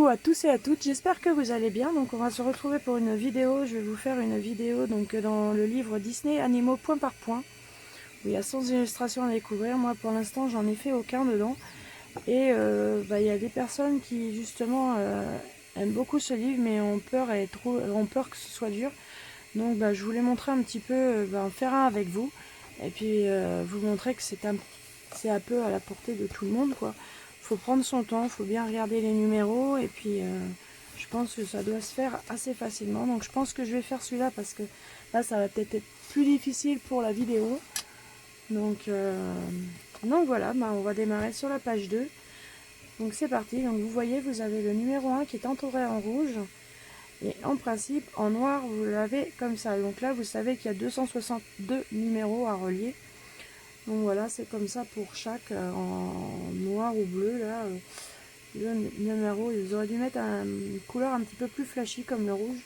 Coucou à tous et à toutes, j'espère que vous allez bien. Donc on va se retrouver pour une vidéo. Je vais vous faire une vidéo donc dans le livre Disney Animaux point par point, où il y a 100 illustrations à découvrir. Moi pour l'instant j'en ai fait aucun dedans. Et il y a des personnes qui justement aiment beaucoup ce livre mais ont peur, ont peur que ce soit dur. Donc je voulais montrer un petit peu, faire un avec vous. Et puis vous montrer que c'est un peu à la portée de tout le monde, quoi. Faut prendre son temps, faut bien regarder les numéros. Et puis je pense que ça doit se faire assez facilement. Donc je pense que je vais faire celui-là parce que là ça va peut-être être plus difficile pour la vidéo. Donc voilà, on va démarrer sur la page 2. Donc c'est parti. Donc vous voyez, vous avez le numéro 1 qui est entouré en rouge. Et en principe, en noir, vous l'avez comme ça. Donc là, vous savez qu'il y a 262 numéros à relier. Donc voilà, c'est comme ça pour chaque, en noir ou bleu. Là, le numéro, ils auraient dû mettre une couleur un petit peu plus flashy comme le rouge.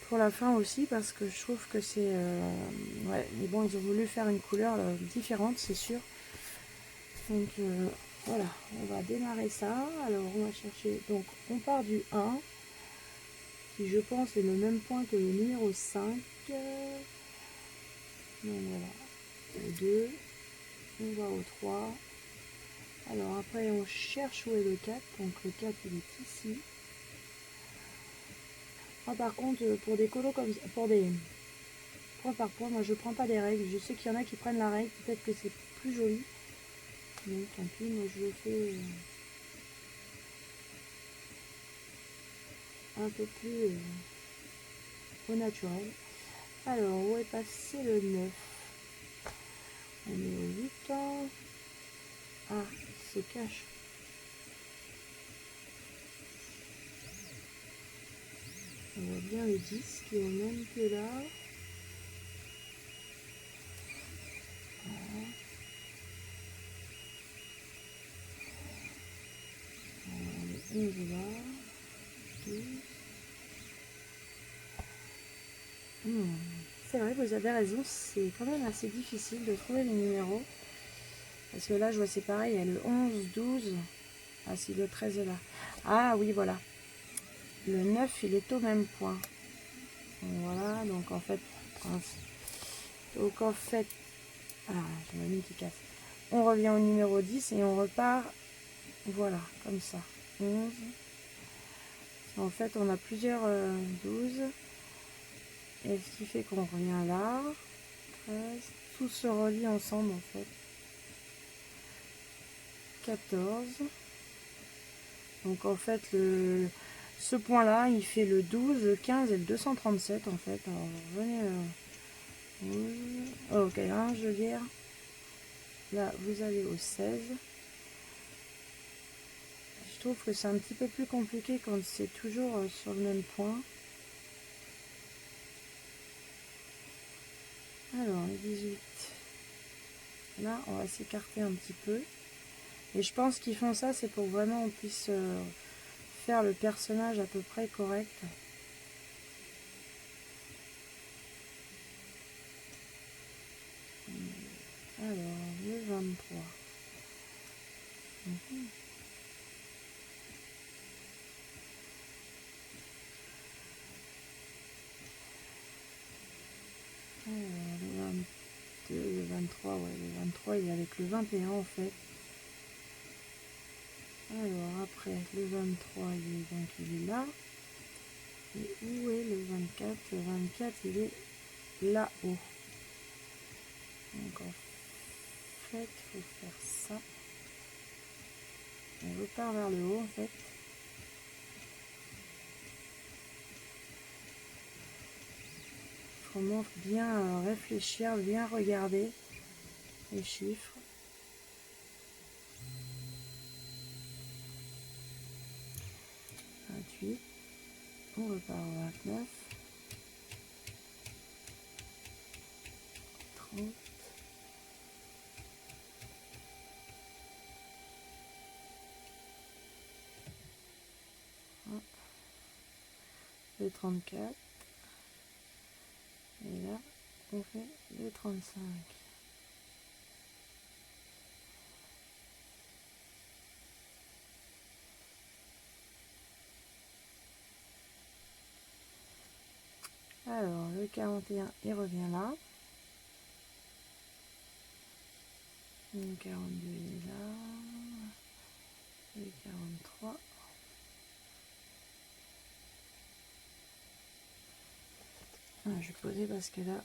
Pour la fin aussi, parce que je trouve que c'est... ouais, mais bon, ils ont voulu faire une couleur différente, c'est sûr. Donc voilà, on va démarrer ça. Alors, on va chercher... Donc, on part du 1. Qui je pense est le même point que le numéro 5. Donc voilà, le 2, on va au 3. Alors après on cherche où est le 4, donc le 4 il est ici. Ah, par contre pour des colos comme ça, pour des points par point, moi je prends pas des règles. Je sais qu'il y en a qui prennent la règle, peut-être que c'est plus joli. Donc tant pis, moi je le fais un peu plus au naturel. Alors où est passé le 9? On est au 8 ans. Ah, il se cache. On voit bien le 10 qui est au même que là. Voilà. Le 11 là. 12. C'est vrai, vous avez raison, c'est quand même assez difficile de trouver les numéros. Parce que là, je vois c'est pareil, il y a le 11, 12. Ah si, le 13 est là. Ah oui, voilà. Le 9, il est au même point. Voilà, donc en fait... Ah, j'ai ma mine qui casse. On revient au numéro 10 et on repart, voilà, comme ça. 11. En fait, on a plusieurs 12. Et ce qui fait qu'on revient là. 13. Tout se relie ensemble, en fait. 14. Donc, en fait, ce point-là, il fait le 12, le 15 et le 237, en fait. Alors, venez... ok, hein, je veux dire. Là, vous allez au 16. Je trouve que c'est un petit peu plus compliqué quand c'est toujours sur le même point. Alors, le 18. Là, on va s'écarter un petit peu. Et je pense qu'ils font ça, c'est pour vraiment on puisse faire le personnage à peu près correct. Alors, le 23. Alors, le 22, le 23, ouais, le 23 il est avec le 21 en fait. Alors après, le 23, il est là. Et où est le 24? Le 24, il est là-haut. Donc en fait, il faut faire ça. On repart vers le haut en fait. Il faut bien réfléchir, bien regarder les chiffres. 28. On repart au 29. 30. Le 34. Et là, on fait le 35. le 41, il revient là. Le 42, il est là. Le 43. Ah, je vais poser parce que là...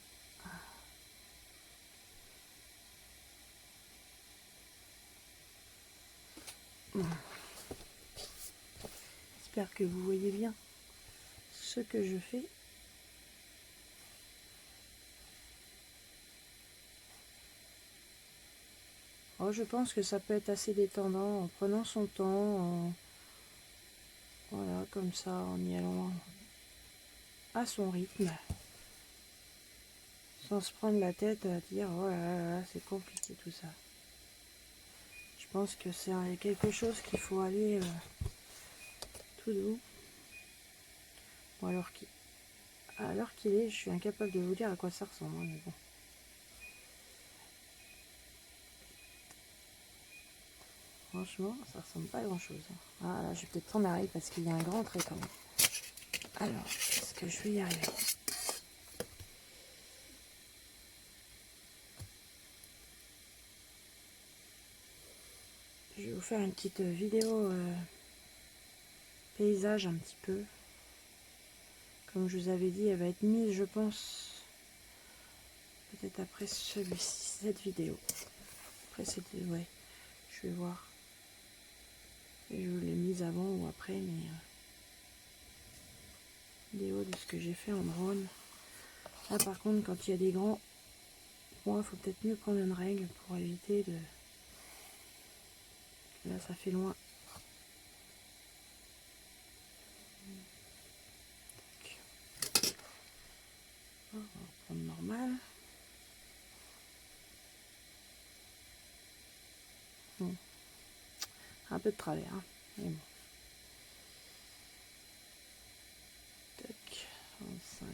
J'espère que vous voyez bien ce que je fais. Oh, je pense que ça peut être assez détendant en prenant son temps, voilà, comme ça, en y allant à son rythme, sans se prendre la tête à dire oh là là, c'est compliqué tout ça. Je pense que c'est quelque chose qu'il faut aller tout doux. Bon, à l'heure qu'il est, je suis incapable de vous dire à quoi ça ressemble, mais bon. Franchement, ça ressemble pas à grand chose. Ah là, je vais peut-être prendre la règle parce qu'il y a un grand trait quand même. Alors, est-ce que je vais y arriver? Je vais vous faire une petite vidéo paysage un petit peu. Comme je vous avais dit, elle va être mise, je pense, peut-être après celui-ci, cette vidéo. Après cette, ouais, je vais voir. Et je vous l'ai mise avant ou après, mais vidéo de ce que j'ai fait en drone. Là par contre, quand il y a des grands points, il faut peut-être mieux prendre une règle pour éviter de... Là ça fait loin. On va prendre normal. Bon. Un peu de travers, hein. Mais bon. Tac, 25.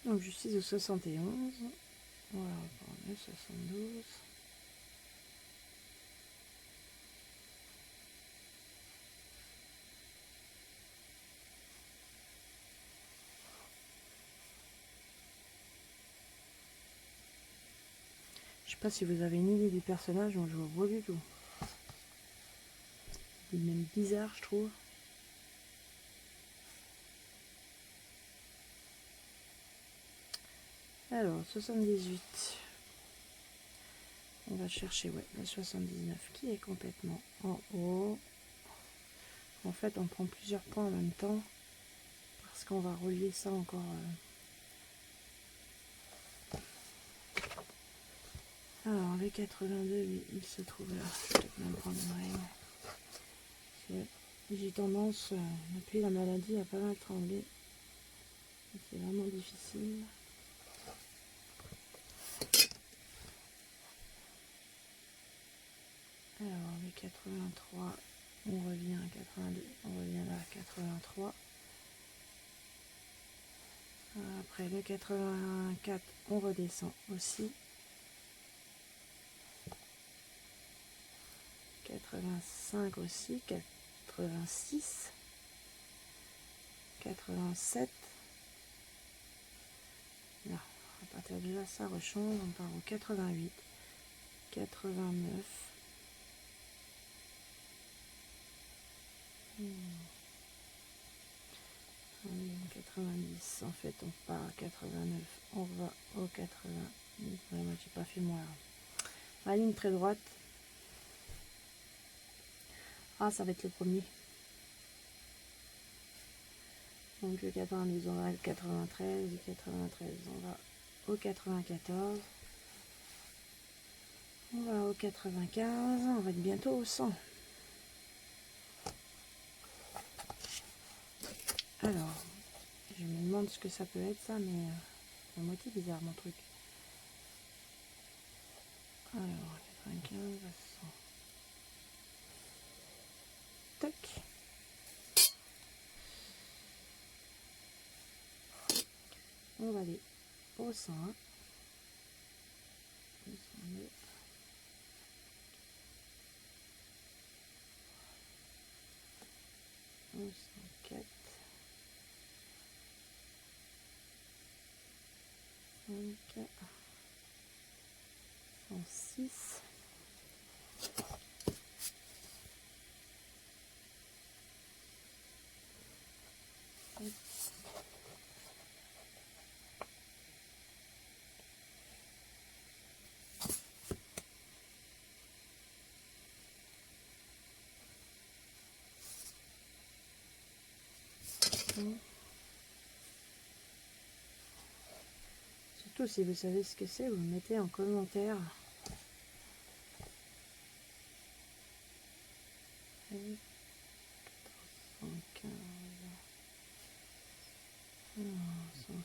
Donc je suis au 71. Voilà, on va prendre le 72. Je sais pas si vous avez une idée du personnage, moi je vois pas du tout. Il est même bizarre, je trouve. Alors, 78. On va chercher, ouais, la 79 qui est complètement en haut. En fait, on prend plusieurs points en même temps parce qu'on va relier ça encore. Alors, le 82, lui, il se trouve là. Je vais peut-être même prendre une règle. J'ai tendance, depuis la maladie, à pas mal trembler. C'est vraiment difficile. Alors, le 83, on revient à 82, on revient là à 83. Après le 84, on redescend aussi. 85 aussi, 86, 87. Là, à partir de là, ça rechange. On part au 88, 89. 90, en fait, on part à 89, on va au 90. Vraiment, j'ai pas fait moi. La ligne très droite. Ah, ça va être le premier. Donc le 92, on va au 93. Le 93, on va au 94. On va au 95. On va être bientôt au 100. Alors, je me demande ce que ça peut être ça, mais c'est à moitié bizarre mon truc. Alors, 95 à 100. Tac. on va aller au 101. 202. 104. 104. 106. Surtout si vous savez ce que c'est, vous me mettez en commentaire. Allez, 115. 116.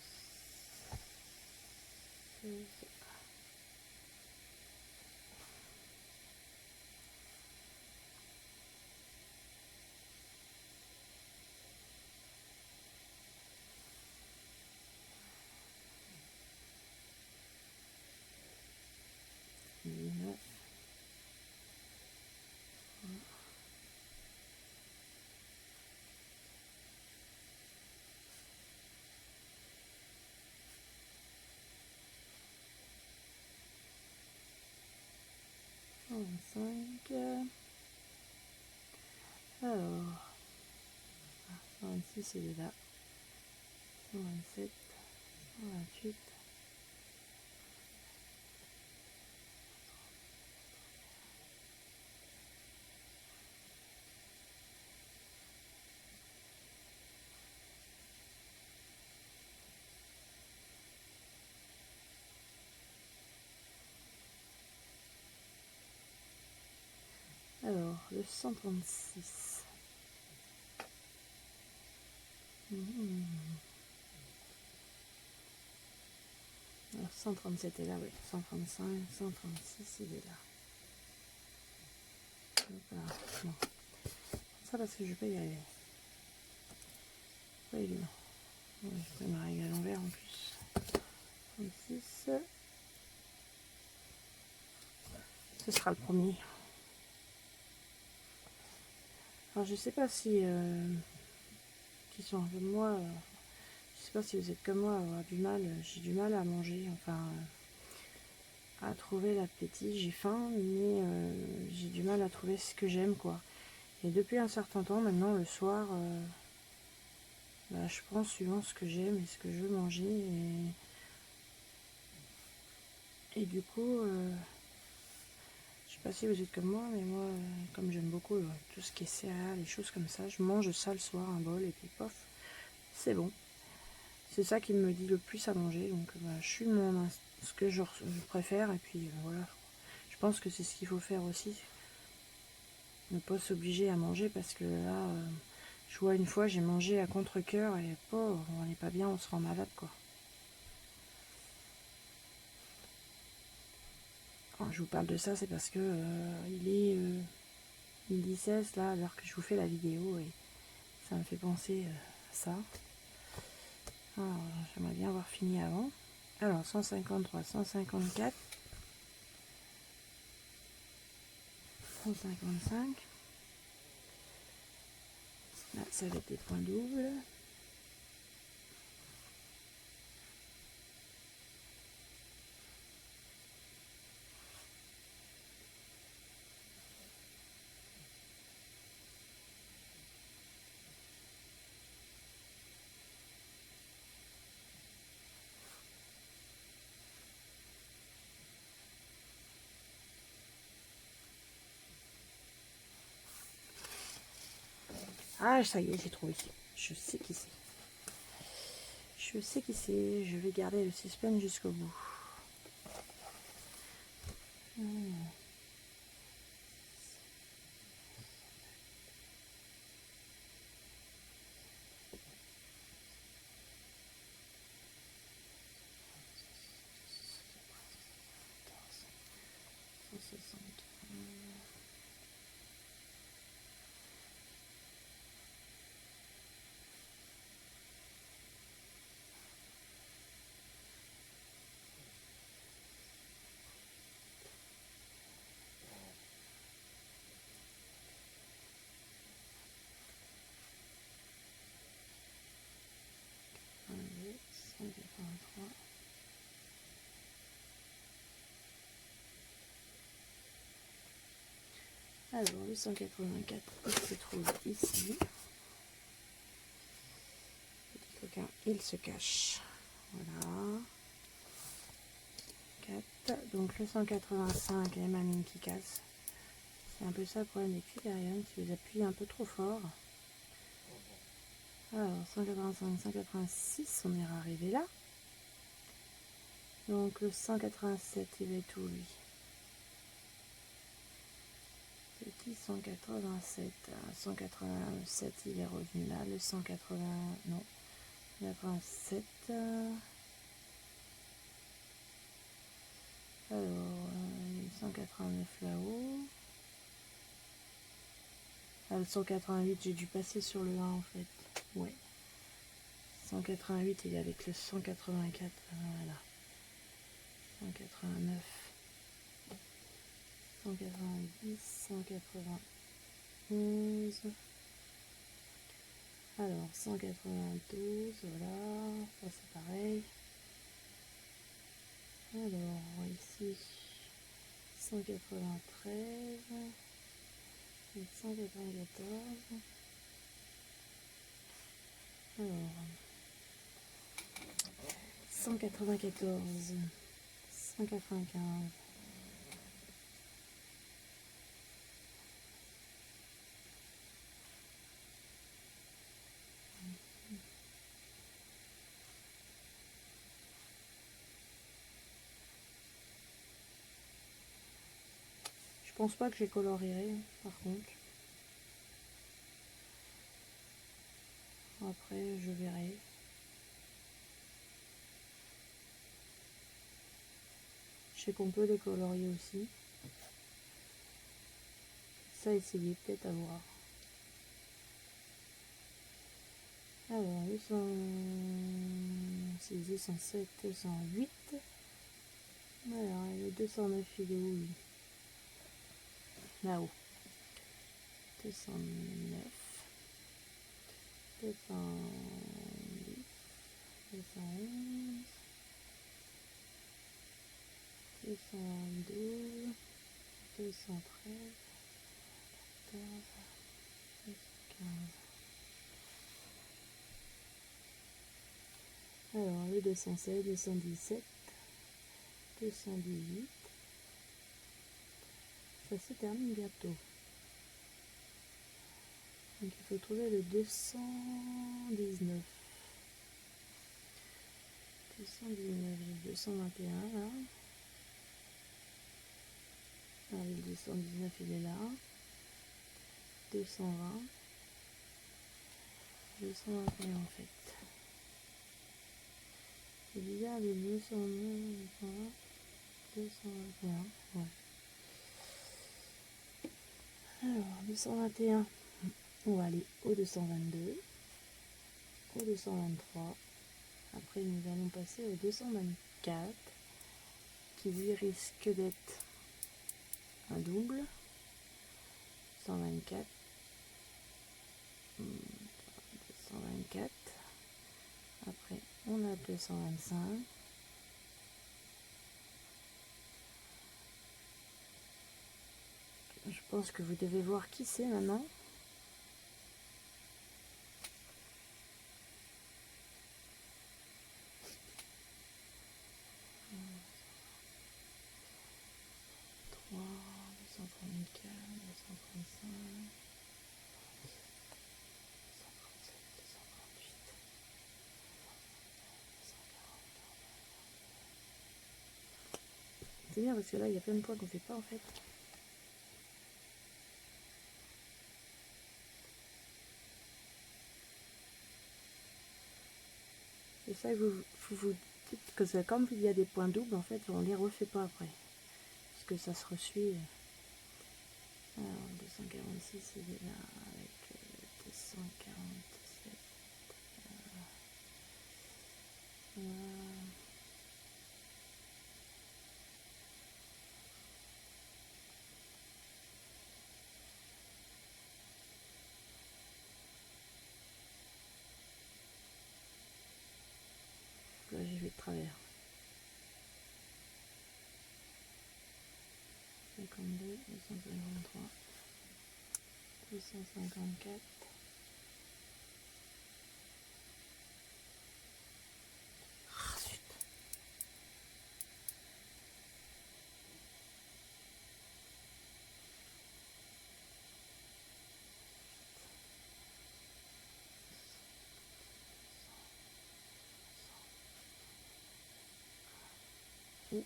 Alors, 126 il est là, 127, 128, alors le 136. Alors 137 est là, oui. 135, 136 il est là. Voilà. Non. Ça parce que je vais pas y arriver. Pas évident. Ouais, je prends ma règle à l'envers en plus. 36. Ce sera le premier. Alors je sais pas si qui sont comme moi. Je sais pas si vous êtes comme moi, avoir du mal. J'ai du mal à manger, enfin à trouver l'appétit. J'ai faim, mais j'ai du mal à trouver ce que j'aime, quoi. Et depuis un certain temps maintenant, le soir, bah, je prends suivant ce que j'aime et ce que je veux manger. Et du coup, je sais pas si vous êtes comme moi, mais moi, comme j'aime beaucoup tout ce qui est céréales, les choses comme ça, je mange ça le soir, un bol, et puis pof, c'est bon. C'est ça qui me dit le plus à manger, donc bah, je suis ce que je préfère, et puis voilà. Je pense que c'est ce qu'il faut faire aussi. Ne pas s'obliger à manger, parce que là, je vois une fois, j'ai mangé à contre-cœur, et pauvre, on n'est pas bien, on se rend malade, quoi. Alors, je vous parle de ça, c'est parce que il est midi 16 là, alors que je vous fais la vidéo, et ça me fait penser à ça. Alors, j'aimerais bien avoir fini avant. Alors, 153, 154, 155. Là, ça va être des points doubles. Ah, ça y est, j'ai trouvé. Je sais qui c'est. Je sais qui c'est. Je vais garder le suspense jusqu'au bout. Alors, le 184, il se trouve ici. Petit coquin, il se cache. Voilà. 4. Donc, le 185, et ma mine qui casse. C'est un peu ça le problème des Criterion, si vous appuyez un peu trop fort. Alors, 185, 186, on est arrivé là. Donc, le 187, il va être où, lui? Petit 187. 187, il est revenu là. Le 180, non. 87. Alors, 189 là-haut. Ah, le 188, j'ai dû passer sur le 1 en fait. Ouais. 188, il est avec le 184. Voilà. 189. 190, 191. Alors, 192, voilà. Ça c'est pareil. Alors, ici, 193. 194. Alors, 194, 195. Je pense pas que j'ai colorierai par contre. Après, je verrai. Je sais qu'on peut les colorier aussi. Ça, essayer peut-être à voir. Alors, 206, 207, 208. Alors, le 209, il est où lui? Là-haut. 209. 210. 211. 212. 213. 14. 15. Alors, le 216, 217, 218, ça se termine bientôt. Donc, il faut trouver le 219. 219, le 221 là. Alors, le 219, il est là. 220. 221 en fait. C'est bizarre, les 219, 221, ouais. Alors, 221, on va aller au 222, au 223. Après, nous allons passer au 224, qui lui risque d'être un double. 124, 224. Après, on a 225. Je pense que vous devez voir qui c'est maintenant. C'est bien parce que là il y a plein de points qu'on fait pas en fait. C'est ça que vous dites que c'est comme il y a des points doubles en fait, on les refait pas après. Parce que ça se resuit. Alors 246 il est là avec 247. Là j'y vais de travers. 52, 253. 254. Ah, zut. Et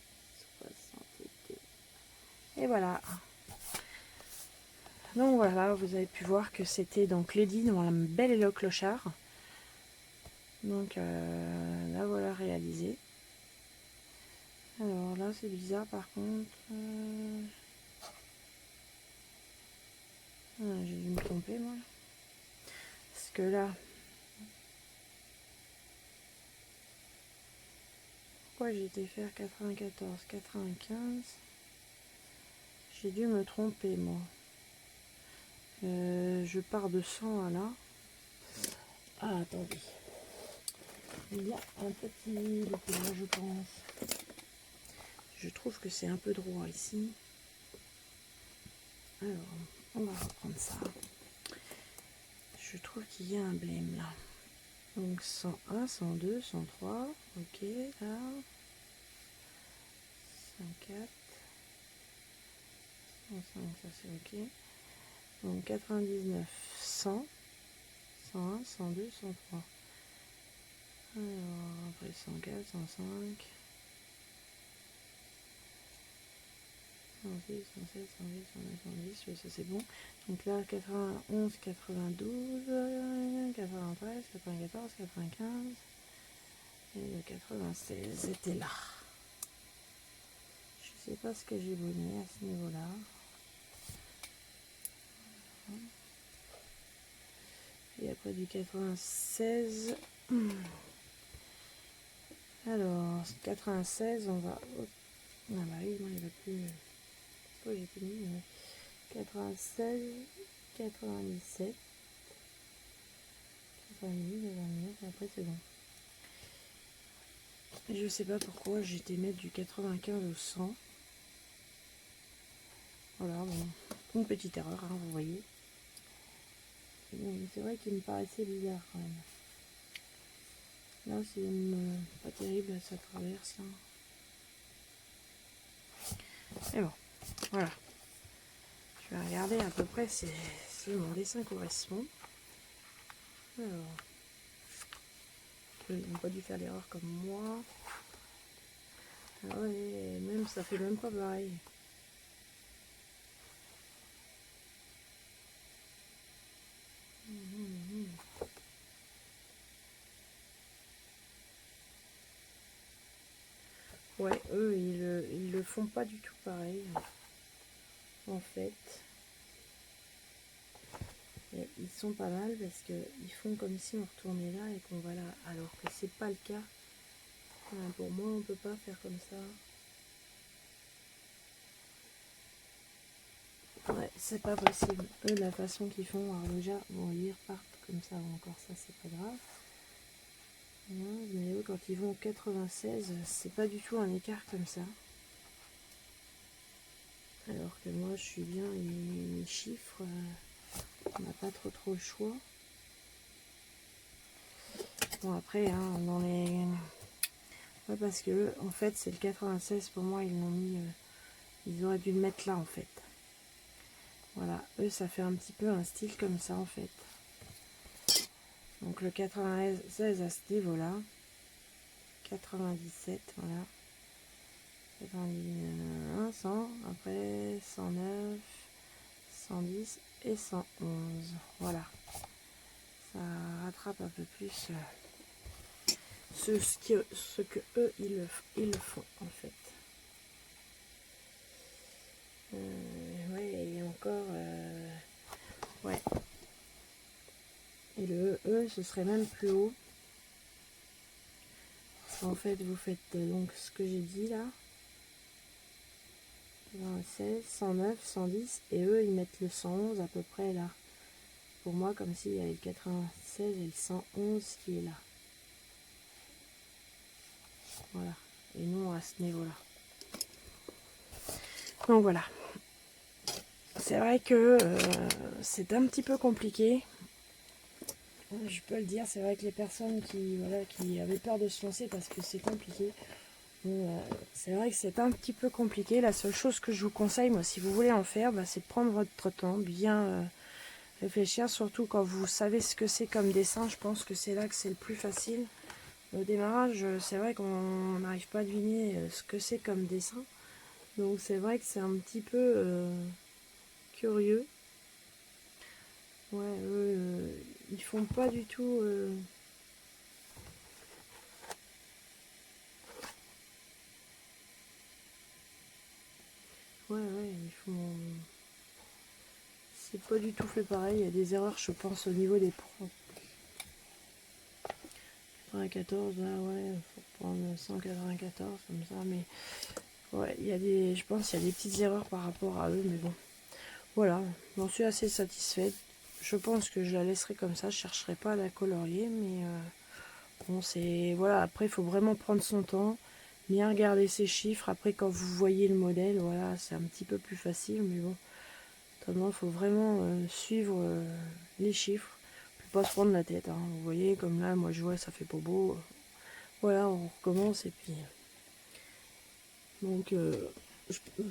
62. Et voilà. Donc voilà, vous avez pu voir que c'était donc Lady dans La Belle et le Clochard. Donc là voilà réalisé. Alors là c'est bizarre par contre. J'ai dû me tromper moi. Parce que là. Pourquoi j'ai été faire 94, 95? J'ai dû me tromper moi. Je pars de 100 à là. Ah attendez. Il y a un petit loupé là je pense. Je trouve que c'est un peu droit ici. Alors, on va reprendre ça. Je trouve qu'il y a un blême là. Donc 101, 102, 103. Ok, là. 104. 105, ça c'est ok. Donc 99, 100. 101, 102, 103. Alors, après 104, 105. 106, 107, 108, 109, 110, oui, ça c'est bon. Donc là, 91, 92, 93, 94, 95 et le 96 était là. Je sais pas ce que j'ai bonné à ce niveau-là. Et après du 96, alors 96, on va... Ah bah oui, moi il va plus... Pourquoi j'ai plus mis 96, 97, 98, 99, et après c'est bon. Je sais pas pourquoi j'ai été mettre du 95 au 100. Voilà, bon, une petite erreur, hein, vous voyez. C'est vrai qu'il me paraissait bizarre quand même. Là, c'est pas terrible, ça traverse. Hein. Mais bon, voilà. Je vais regarder à peu près si mon dessin correspond. Alors, ils n'ont pas dû faire l'erreur comme moi. Ah ouais, même ça fait même pas pareil. Ouais, eux, ils le font pas du tout pareil. En fait, et ils sont pas mal parce qu'ils font comme si on retournait là et qu'on va là. Alors que c'est pas le cas. Pour moi, on peut pas faire comme ça. Ouais, c'est pas possible. Eux, la façon qu'ils font, alors déjà, bon, ils repartent comme ça, encore ça, c'est pas grave. Non, mais eux, quand ils vont au 96, c'est pas du tout un écart comme ça. Alors que moi, je suis bien, les chiffres, on n'a pas trop le choix. Bon, après, hein, dans les... Ouais, parce que eux, en fait, c'est le 96, pour moi, ils l'ont mis... ils auraient dû le mettre là, en fait. Voilà, eux, ça fait un petit peu un style comme ça, en fait. Donc le 96 à ce niveau-là. 97, voilà. 91, 100, après 109, 110 et 111. Voilà. Ça rattrape un peu plus ce que eux, ils le font, en fait. Ouais, et encore... ouais. Et le E, ce serait même plus haut. En fait, vous faites donc ce que j'ai dit là. 96, 109, 110. Et eux, ils mettent le 111 à peu près là. Pour moi, comme s'il y avait le 96 et le 111 qui est là. Voilà. Et non à ce niveau-là. Donc voilà. c'est vrai que c'est un petit peu compliqué. Je peux le dire, c'est vrai que les personnes qui avaient peur de se lancer parce que c'est compliqué, bon, c'est vrai que c'est un petit peu compliqué. La seule chose que je vous conseille, moi, si vous voulez en faire, c'est de prendre votre temps, bien réfléchir, surtout quand vous savez ce que c'est comme dessin. Je pense que c'est là que c'est le plus facile. Au démarrage, c'est vrai qu'on n'arrive pas à deviner ce que c'est comme dessin. Donc c'est vrai que c'est un petit peu curieux. Ouais, ils font pas du tout... Ouais, ils font... C'est pas du tout fait pareil. Il y a des erreurs, je pense, au niveau des points. 94, là, ouais, faut prendre 194, comme ça, mais... Ouais, je pense qu'il y a des petites erreurs par rapport à eux, mais bon. Voilà, j'en suis assez satisfaite. Je pense que je la laisserai comme ça, je chercherai pas à la colorier, mais bon, c'est... Voilà, après, il faut vraiment prendre son temps, bien regarder ses chiffres. Après, quand vous voyez le modèle, voilà, c'est un petit peu plus facile, mais bon, autrement, il faut vraiment suivre les chiffres, puis pas se prendre la tête, hein. Vous voyez, comme là, moi, je vois, ça fait pas beau. Voilà, on recommence, et puis... Donc,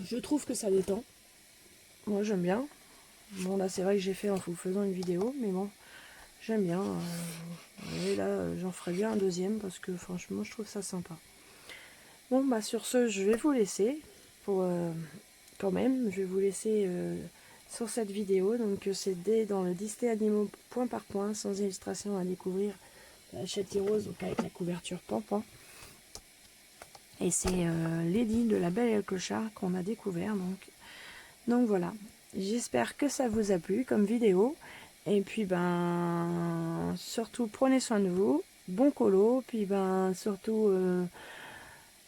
je trouve que ça détend. Moi, j'aime bien. Bon, là, c'est vrai que j'ai fait en vous faisant une vidéo, mais bon, j'aime bien. Et là, j'en ferai bien un deuxième parce que franchement, je trouve ça sympa. Bon, sur ce, je vais vous laisser. Pour quand même, je vais vous laisser sur cette vidéo. Donc, c'est dans le Disney Animaux point par point, sans illustration à découvrir. La Chatty Rose, donc avec la couverture Pampan. Et c'est Lady de La Belle et le Clochard qu'on a découvert. Donc voilà. J'espère que ça vous a plu comme vidéo. Et puis surtout prenez soin de vous. Bon colo. Puis surtout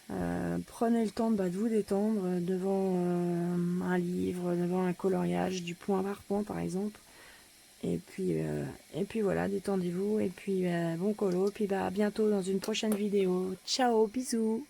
prenez le temps de vous détendre devant un livre, devant un coloriage du point par point par exemple. Et puis voilà, détendez-vous. Et puis bon colo. Puis à bientôt dans une prochaine vidéo. Ciao, bisous.